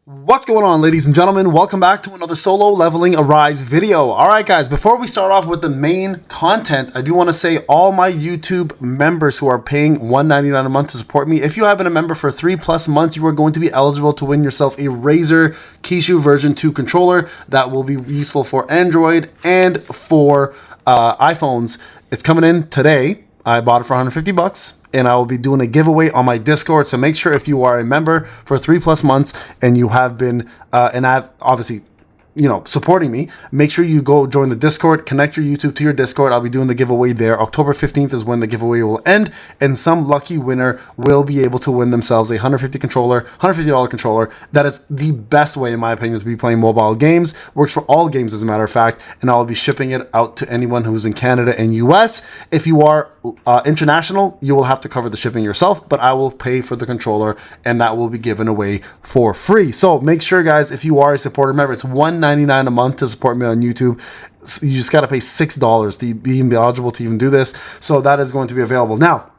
What's going on, ladies and gentlemen? Welcome back to another solo leveling Arise video. Alright guys, before we start off with the main content, I do want to say all my YouTube members who are paying $1.99 a month to support me, if you have been a member for 3+ months, you are going to be eligible to win yourself a Razer Kishu version 2 controller that will be useful for Android and for iPhones. It's coming in today. I bought it for 150 bucks and I will be doing a giveaway on my Discord. So make sure if you are a member for 3+ months and you have been, and I've obviously, supporting me, make sure you go join the Discord, connect your YouTube to your Discord. I'll be doing the giveaway there. October 15th is when the giveaway will end, and some lucky winner will be able to win themselves a $150 controller. That is the best way, in my opinion, to be playing mobile games. Works for all games, as a matter of fact, and I'll be shipping it out to anyone who's in Canada and US. If you are international, you will have to cover the shipping yourself, but I will pay for the controller, and that will be given away for free. So make sure, guys, if you are a supporter, remember, it's $1.99 a month to support me on YouTube. So you just got to pay $6 to be eligible to even do this. So that is going to be available. Now,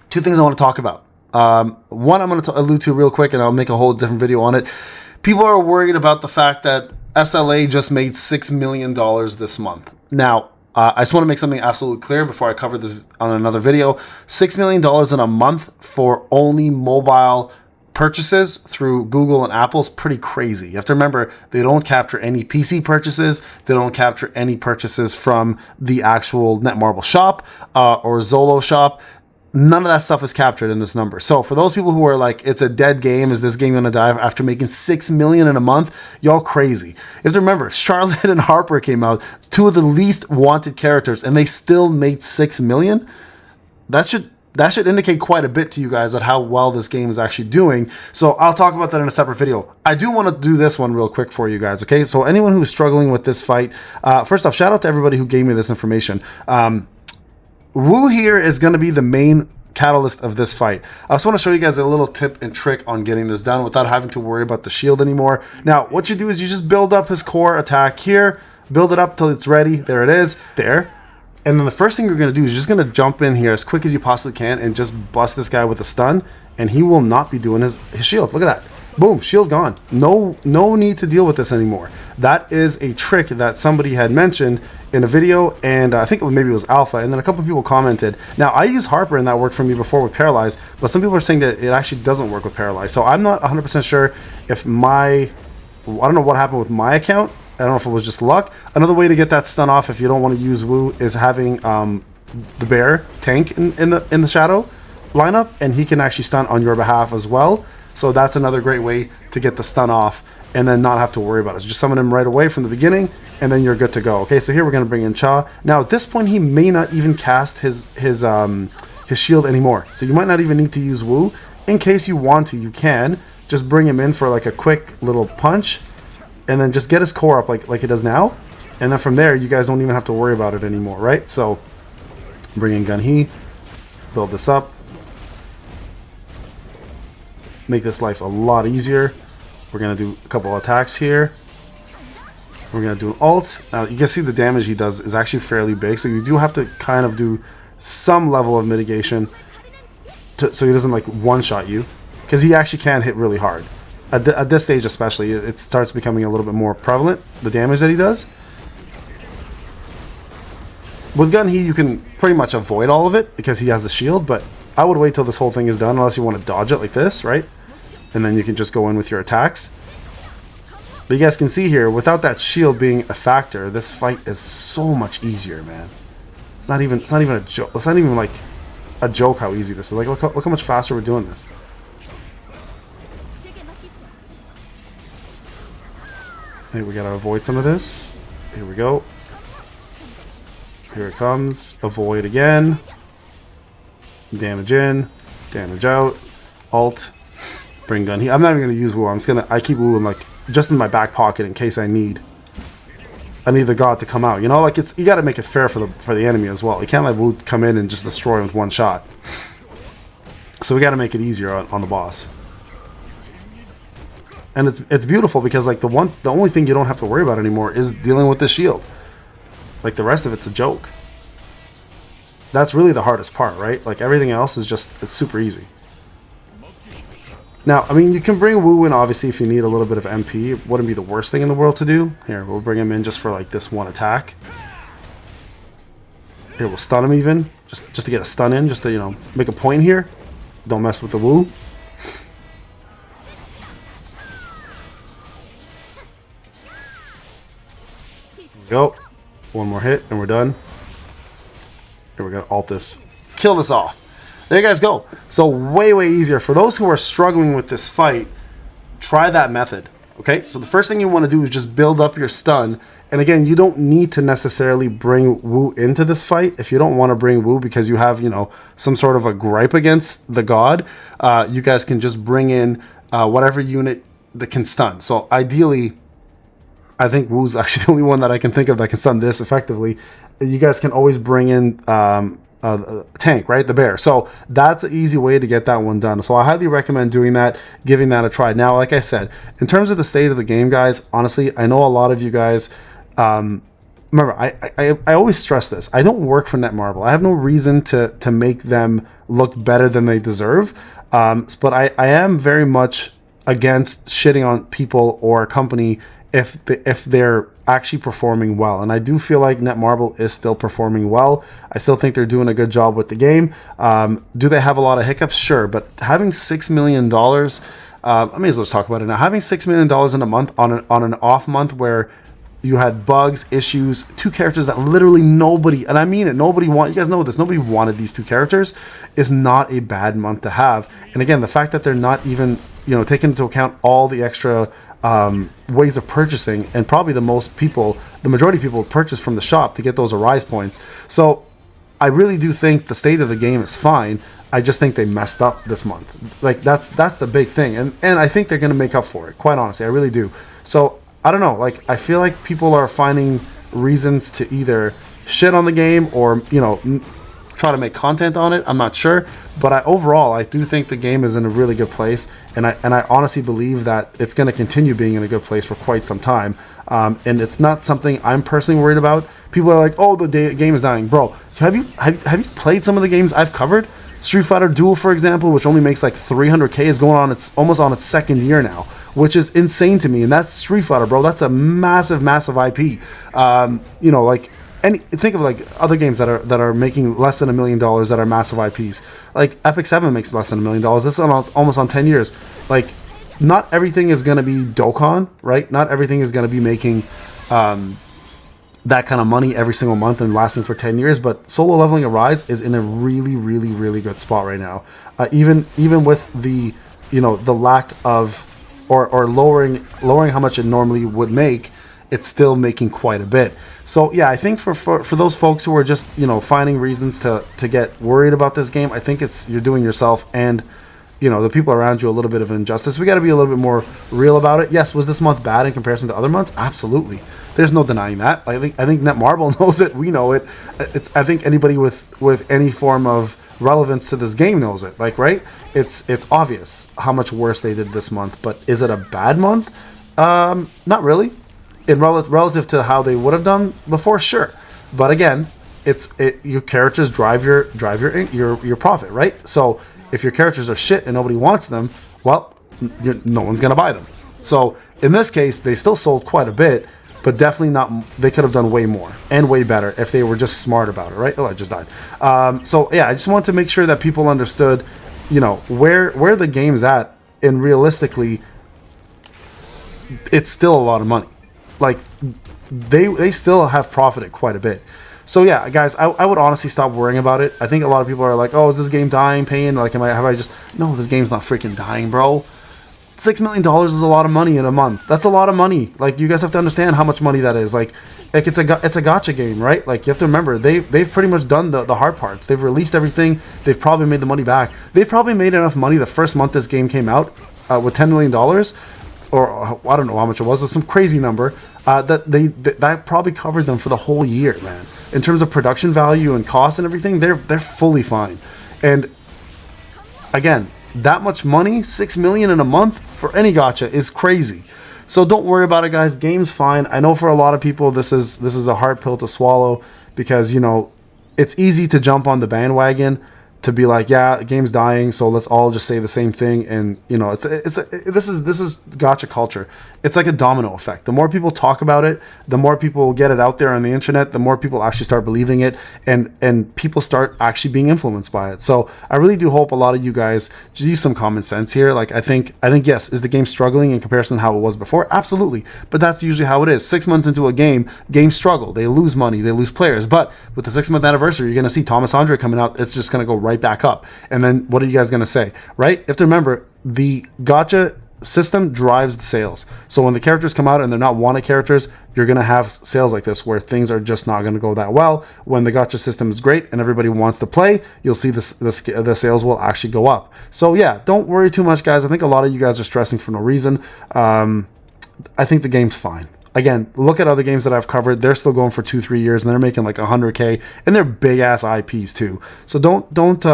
two things I want to talk about. One I'm going to allude to real quick, and I'll make a whole different video on it. People are worried about the fact that SLA just made $6 million this month. Now, I just want to make something absolutely clear before I cover this on another video. $6 million in a month for only mobile purchases through Google and Apple is pretty crazy. You have to remember, they don't capture any PC purchases. They don't capture any purchases from the actual Netmarble shop or Zolo shop. None of that stuff is captured in this number. So for those people who are like, it's a dead game, is this game gonna die after making $6 million in a month? Y'all crazy. You have to remember, Charlotte and Harper came out, two of the least wanted characters, and they still made $6 million. That should indicate quite a bit to you guys at how well this game is actually doing. So I'll talk about that in a separate video. I do want to do this one real quick for you guys, okay? So anyone who's struggling with this fight, first off, shout out to everybody who gave me this information. Woo here is going to be the main catalyst of this fight. I just want to show you guys a little tip and trick on getting this done without having to worry about the shield anymore. Now, what you do is you just build up his core attack here, build it up till it's ready. There it is, there. And then the first thing you're going to do is just going to jump in here as quick as you possibly can and just bust this guy with a stun, and he will not be doing his shield. Look at that. Boom, shield gone. No need to deal with this anymore. That is a trick that somebody had mentioned in a video, and I think maybe it was Alpha, and then a couple of people commented. Now, I use Harper, and that worked for me before with Paralyze, but some people are saying that it actually doesn't work with Paralyze. So I'm not 100% sure if I don't know what happened with my account. I don't know if it was just luck. Another way to get that stun off if you don't want to use Woo is having the bear tank in the shadow lineup, and he can actually stun on your behalf as well. So that's another great way to get the stun off and then not have to worry about it. So just summon him right away from the beginning, and then you're good to go. Okay, so here we're going to bring in Cha. Now at this point, he may not even cast his shield anymore. So you might not even need to use Woo. In case you want to, you can just bring him in for like a quick little punch, and then just get his core up like it does now. And then from there, you guys don't even have to worry about it anymore, right? So bring in Gun He, build this up. Make this life a lot easier. We're going to do a couple attacks here. We're going to do an ult. Now, you can see the damage he does is actually fairly big, so you do have to kind of do some level of mitigation so he doesn't like one-shot you, because he actually can hit really hard. At this stage especially, it starts becoming a little bit more prevalent, the damage that he does. With Gun He, you can pretty much avoid all of it because he has the shield, but I would wait till this whole thing is done unless you want to dodge it like this, right? And then you can just go in with your attacks. But you guys can see here, without that shield being a factor, this fight is so much easier, man. It's not even a joke. It's not even like a joke how easy this is. Like, look how much faster we're doing this. Hey, we gotta avoid some of this. Here we go. Here it comes. Avoid again. Damage in, damage out, ult, bring Gun He. I'm not even gonna use Woo. I keep Woo in like just in my back pocket in case I need the god to come out. You know, like you got to make it fair for the enemy as well. You can't let Woo come in and just destroy him with one shot. So we got to make it easier on the boss. And it's beautiful because like the only thing you don't have to worry about anymore is dealing with the shield. Like the rest of it's a joke. That's really the hardest part, right? Like everything else is it's super easy. Now, I mean, you can bring Woo in, obviously, if you need a little bit of MP. It wouldn't be the worst thing in the world to do. Here, we'll bring him in just for, like, this one attack. Here, we'll stun him even. Just to get a stun in, just to, you know, make a point here. Don't mess with the Woo. There we go. One more hit, and we're done. Here, we're going to ult this. Kill this off. There you guys go. So way easier. For those who are struggling with this fight, try that method. Okay, so the first thing you want to do is just build up your stun. And again, you don't need to necessarily bring Woo into this fight. If you don't want to bring Woo because you have, you know, some sort of a gripe against the god, you guys can just bring in whatever unit that can stun. So ideally, I think Woo's actually the only one that I can think of that can stun this effectively. You guys can always bring in tank, right? The bear. So that's an easy way to get that one done. So I highly recommend doing that, giving that a try. Now, like I said, in terms of the state of the game, guys, honestly, I know a lot of you guys, remember, I always stress this. I don't work for Netmarble. I have no reason to make them look better than they deserve. But I am very much against shitting on people or a company if they're actually performing well. And I do feel like Netmarble is still performing well. I still think they're doing a good job with the game. Do they have a lot of hiccups? Sure. But having $6 million, I may as well just talk about it now. Having $6 million in a month on an off month where you had bugs, issues, two characters that literally nobody, and I mean it, nobody want. You guys know this. Nobody wanted these two characters. Is not a bad month to have. And again, the fact that they're not even, you know, taking into account all the extra ways of purchasing, and probably the majority of people purchase from the shop to get those Arise points. So I really do think the state of the game is fine. I just think they messed up this month. Like that's the big thing, and I think they're going to make up for it. Quite honestly, I really do. So I don't know. Like I feel like people are finding reasons to either shit on the game or, you know, try to make content on it. I'm not sure, but overall I do think the game is in a really good place, and I honestly believe that it's going to continue being in a good place for quite some time. And it's not something I'm personally worried about. People are like, "Oh, the game is dying, bro." Have you played some of the games I've covered? Street Fighter Duel, for example, which only makes like 300K, is going on. It's almost on its second year now, which is insane to me. And that's Street Fighter, bro. That's a massive IP. You know, like. Think of like other games that are making less than $1 million that are massive IPs. Like Epic 7 makes less than $1 million. This is almost on 10 years. Like, not everything is going to be Dokkan, right? Not everything is going to be making that kind of money every single month and lasting for 10 years. But Solo Leveling Arise is in a really good spot right now. Even with the, you know, the lack of or lowering how much it normally would make, it's still making quite a bit. So yeah, I think for those folks who are just, you know, finding reasons to get worried about this game, I think you're doing yourself and, you know, the people around you a little bit of injustice. We got to be a little bit more real about it. Yes, was this month bad in comparison to other months? Absolutely. There's no denying that. I think Netmarble knows it. We know it. I think anybody with any form of relevance to this game knows it. Like, right? It's obvious how much worse they did this month. But is it a bad month? Not really. In relative to how they would have done before, sure. But again, your characters drive your profit, right? So if your characters are shit and nobody wants them, well, no one's gonna buy them. So in this case, they still sold quite a bit, but definitely not. They could have done way more and way better if they were just smart about it, right? Oh, I just died. So yeah, I just want to make sure that people understood, you know, where the game's at, and realistically, it's still a lot of money. Like they still have profited quite a bit. So yeah, guys, I would honestly stop worrying about it. I think a lot of people are like, "Oh, is this game dying, Payne? Like, have I just?" No, this game's not freaking dying, bro. $6 million is a lot of money in a month. That's a lot of money. Like, you guys have to understand how much money that is. Like it's a gacha game, right? Like, you have to remember they've pretty much done the hard parts. They've released everything. They've probably made the money back. They've probably made enough money the first month this game came out with $10 million. Or I don't know how much it was some crazy number, that probably covered them for the whole year, man. In terms of production value and cost and everything, they're fully fine. And again, that much money, $6 million in a month for any gacha is crazy. So don't worry about it, guys. Game's fine. I know for a lot of people this is a hard pill to swallow, because, you know, it's easy to jump on the bandwagon to be like, yeah, the game's dying, so let's all just say the same thing. And you know, this is gacha culture. It's like a domino effect. The more people talk about it, the more people get it out there on the internet, the more people actually start believing it, and people start actually being influenced by it. So I really do hope a lot of you guys use some common sense here. Like I think yes, is the game struggling in comparison to how it was before? Absolutely. But that's usually how it is. 6 months into a game, games struggle. They lose money, they lose players. But with the 6-month anniversary, you're going to see Thomas Andre coming out. It's just going to go right back up. And then what are you guys going to say, right? You have to remember, the gacha system drives the sales. So when the characters come out and they're not wanted characters, you're going to have sales like this where things are just not going to go that well. When the gacha system is great and everybody wants to play, you'll see the sales will actually go up. So yeah, don't worry too much, guys. I think a lot of you guys are stressing for no reason. I think the game's fine. Again, look at other games that I've covered. They're still going for 2-3 years and they're making like 100K, and they're big ass IPs too. So don't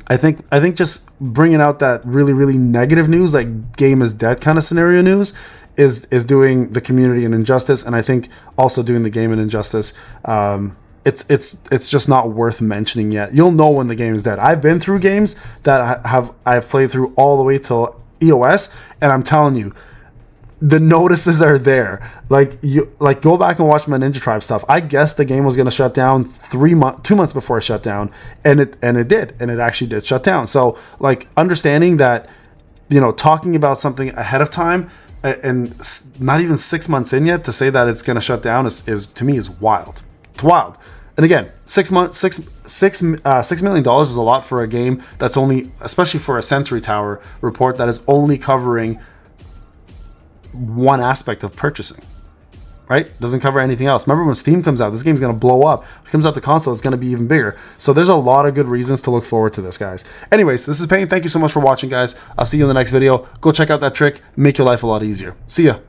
I think just bringing out that really negative news, like game is dead kind of scenario news, is doing the community an injustice, and I think also doing the game an injustice. It's just not worth mentioning yet. You'll know when the game is dead. I've been through games that I've played through all the way till EOS, and I'm telling you, the notices are there. Like go back and watch my Ninja Tribe stuff. I guessed the game was going to shut down 2 months before it shut down, and it did, and it actually did shut down. So like understanding that, you know, talking about something ahead of time and not even 6 months in yet to say that it's going to shut down is to me is wild. It's wild. And again, $6 million is a lot for a game that's only, especially for a Sensory Tower report that is only covering one aspect of purchasing, right? Doesn't cover anything else. Remember when Steam comes out, this game's going to blow up. When it comes out to console, it's going to be even bigger. So there's a lot of good reasons to look forward to this, guys. Anyways, this is Payne. Thank you so much for watching, guys. I'll see you in the next video. Go check out that trick. Make your life a lot easier. See ya.